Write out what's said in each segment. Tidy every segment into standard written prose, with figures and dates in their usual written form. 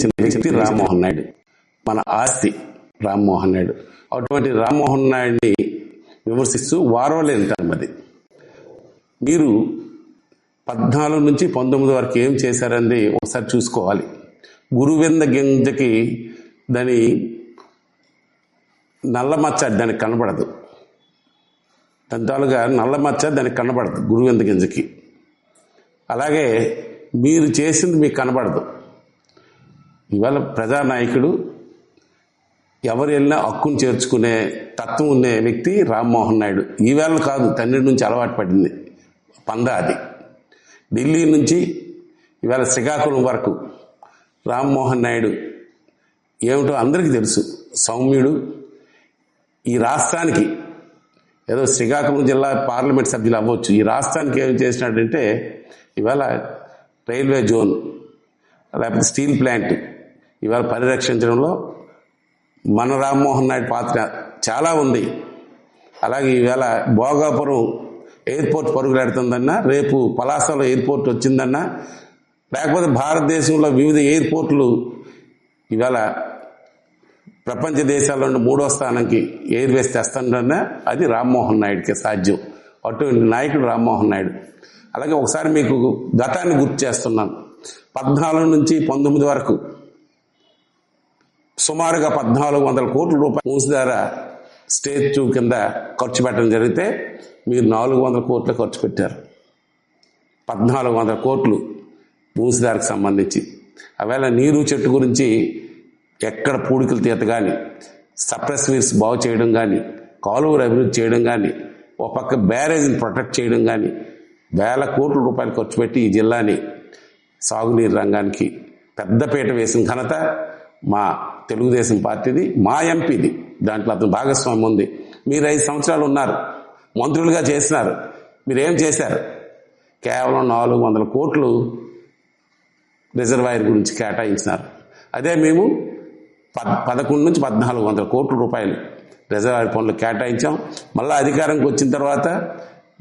అందించిన వ్యక్తి రామ్మోహన్ నాయుడు, మన ఆస్తి రామ్మోహన్ నాయుడు. అటువంటి రామ్మోహన్ నాయుడిని విమర్శిస్తూ వారవలేనితనం అది. మీరు 14 నుంచి 19 వరకు ఏం చేశారని ఒకసారి చూసుకోవాలి. గురువింద గింజకి దాని నల్లమచ్చ దానికి కనబడదు, దంతాలుగా నల్లమచ్చ దానికి కనబడదు గురువింద గింజకి. అలాగే మీరు చేసింది మీకు కనబడదు. ఇవాళ ప్రజానాయకుడు, ఎవరు వెళ్ళినా హక్కును చేర్చుకునే తత్వం ఉండే వ్యక్తి రామ్మోహన్ నాయుడు. ఈవేళ కాదు, తండ్రి నుంచి అలవాటు పడింది పందా అది. ఢిల్లీ నుంచి ఇవాళ శ్రీకాకుళం వరకు రామ్మోహన్ నాయుడు ఏమిటో అందరికీ తెలుసు. సౌమ్యుడు. ఈ రాష్ట్రానికి ఏదో శ్రీకాకుళం జిల్లా పార్లమెంట్ సభ్యులు అవ్వచ్చు, ఈ రాష్ట్రానికి ఏం చేసినాడంటే ఇవాళ రైల్వే జోన్ లేకపోతే స్టీల్ ప్లాంట్ ఇవాళ పరిరక్షించడంలో మన రామ్మోహన్ నాయుడు పాత్ర చాలా ఉంది. అలాగే ఈవేళ భోగాపురం ఎయిర్పోర్ట్ పరుగులాడుతుందన్నా, రేపు పలాసలో ఎయిర్పోర్ట్ వచ్చిందన్నా, లేకపోతే భారతదేశంలో వివిధ ఎయిర్పోర్ట్లు ఇవాళ ప్రపంచ దేశాల్లో 3వ స్థానానికి ఎయిర్వేస్ తెస్తుందన్నా అది రామ్మోహన్ నాయుడికి సాధ్యం. అటువంటి నాయకుడు రామ్మోహన్ నాయుడు. అలాగే ఒకసారి మీకు గతాన్ని గుర్తు చేస్తున్నాను. 14 నుంచి 19 వరకు సుమారుగా 1400 కోట్ల రూపాయలు మూసిదార స్టేట్యూ కింద ఖర్చు పెట్టడం జరిగితే మీరు 400 కోట్లు ఖర్చు పెట్టారు. 1400 కోట్లు మూసిదారికి సంబంధించి. అవేళ నీరు చెట్టు గురించి ఎక్కడ పూడికలు తీత కానీ, సప్రెస్ వీర్స్ బాగు చేయడం కానీ, కాలువలు అభివృద్ధి చేయడం కానీ, ఒక పక్క బ్యారేజ్ని ప్రొటెక్ట్ చేయడం కానీ వేల కోట్ల రూపాయలు ఖర్చు పెట్టి ఈ జిల్లాని సాగునీరు రంగానికి పెద్దపీట వేసిన ఘనత మా తెలుగుదేశం పార్టీది, మా ఎంపీది. దాంట్లో అతను భాగస్వామ్యం ఉంది. మీరు 5 సంవత్సరాలు ఉన్నారు, మంత్రులుగా చేసినారు. మీరేం చేశారు? కేవలం 400 కోట్లు రిజర్వాయర్ గురించి కేటాయించినారు. అదే మేము 11 నుంచి 1400 కోట్ల రూపాయలు రిజర్వాయర్ పనులు కేటాయించాం. మళ్ళీ అధికారంకి వచ్చిన తర్వాత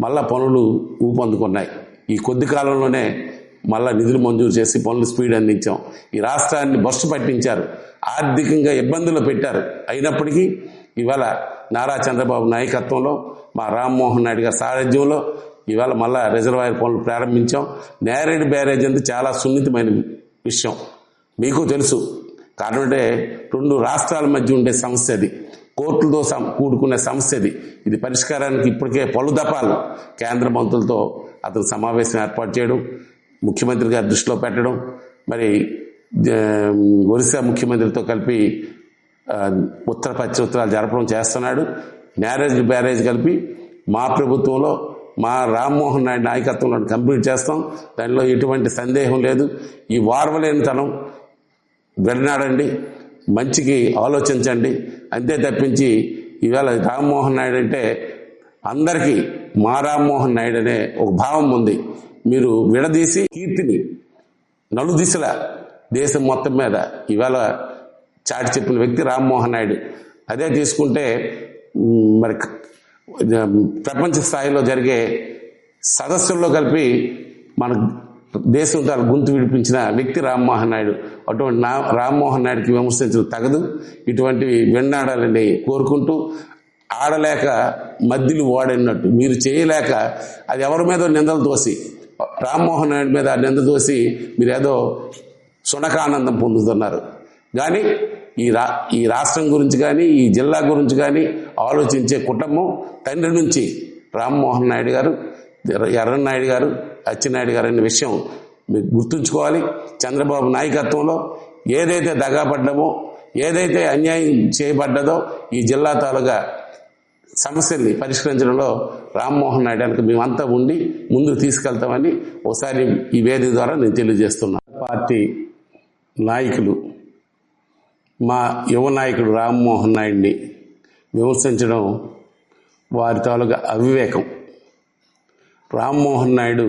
మళ్ళా పనులు ఊపందుకున్నాయి. ఈ కొద్ది కాలంలోనే మళ్ళా నిధులు మంజూరు చేసి పనులు స్పీడ్ అందించాం. ఈ రాష్ట్రాన్ని బస్సు పట్టించారు, ఆర్థికంగా ఇబ్బందులు పెట్టారు. అయినప్పటికీ ఇవాళ నారా చంద్రబాబు నాయకత్వంలో, మా రామ్మోహన్ నాయుడు గారి సారథ్యంలో ఇవాళ మళ్ళా రిజర్వాయర్ పనులు ప్రారంభించాం. నేరేడు బ్యారేజ్ అనేది చాలా సున్నితమైన విషయం, మీకు తెలుసు. కారణంటే 2 రాష్ట్రాల మధ్య ఉండే సమస్య అది, కోర్టులతో కూడుకునే సమస్య అది. ఇది పరిష్కారానికి ఇప్పటికే పలు దఫాలు కేంద్ర మంత్రులతో అతను సమావేశం ఏర్పాటు చేయడం, ముఖ్యమంత్రి గారి దృష్టిలో పెట్టడం, మరి ఒరిస్సా ముఖ్యమంత్రితో కలిపి ఉత్తర ప్రత్యుత్తరాలు జరపడం చేస్తున్నాడు. నేరేజ్ బ్యారేజ్ కలిపి మా ప్రభుత్వంలో, మా రామ్మోహన్ నాయుడు నాయకత్వంలో కంప్లీట్ చేస్తాం. దానిలో ఎటువంటి సందేహం లేదు. ఈ వారవలేనితనం వెళ్ళినాడండి, మంచికి ఆలోచించండి అంతే తప్పించి ఇవాళ రామ్మోహన్ నాయుడు అంటే అందరికీ మా రామ్మోహన్ నాయుడు అనే ఒక భావం ఉంది. మీరు విడదీసి కీర్తిని నలుదిశల దేశం మొత్తం మీద ఇవాళ చాటి చెప్పిన వ్యక్తి రామ్మోహన్ నాయుడు. అదే తీసుకుంటే మరి ప్రపంచ స్థాయిలో జరిగే సదస్సుల్లో కలిపి మన దేశం తాను గొంతు విడిపించిన వ్యక్తి రామ్మోహన్ నాయుడు. అటువంటి రామ్మోహన్ నాయుడికి విమర్శించడం తగదు. ఇటువంటివి విన్నాడాలని కోరుకుంటూ, ఆడలేక మద్దిలు వాడినట్టు మీరు చేయలేక అది ఎవరి మీద నిందలు తోసి, రామ్మోహన్ నాయుడు మీద నింద తోసి మీరు ఏదో సునకానందం పొందుతున్నారు. కానీ ఈ రాష్ట్రం గురించి కానీ, ఈ జిల్లా గురించి కానీ ఆలోచించే కుటుంబం తండ్రి నుంచి రామ్మోహన్ నాయుడు గారు, ఎర్రన్నాయుడు గారు, అచ్చెన్నాయుడు గారు అనే విషయం మీరు గుర్తుంచుకోవాలి. చంద్రబాబు నాయకత్వంలో ఏదైతే దగాపడ్డామో, ఏదైతే అన్యాయం చేయబడ్డదో ఈ జిల్లా తాలూగా సమస్యల్ని పరిష్కరించడంలో రామ్మోహన్ నాయుడు వెనక మేమంతా ఉండి ముందుకు తీసుకెళ్తామని ఒకసారి ఈ వేదిక ద్వారా నేను తెలియజేస్తున్నాను. పార్టీ నాయకులు మా యువ నాయకుడు రామ్మోహన్ నాయుడిని విమర్శించడం వారి తాలూకా అవివేకం. రామ్మోహన్ నాయుడు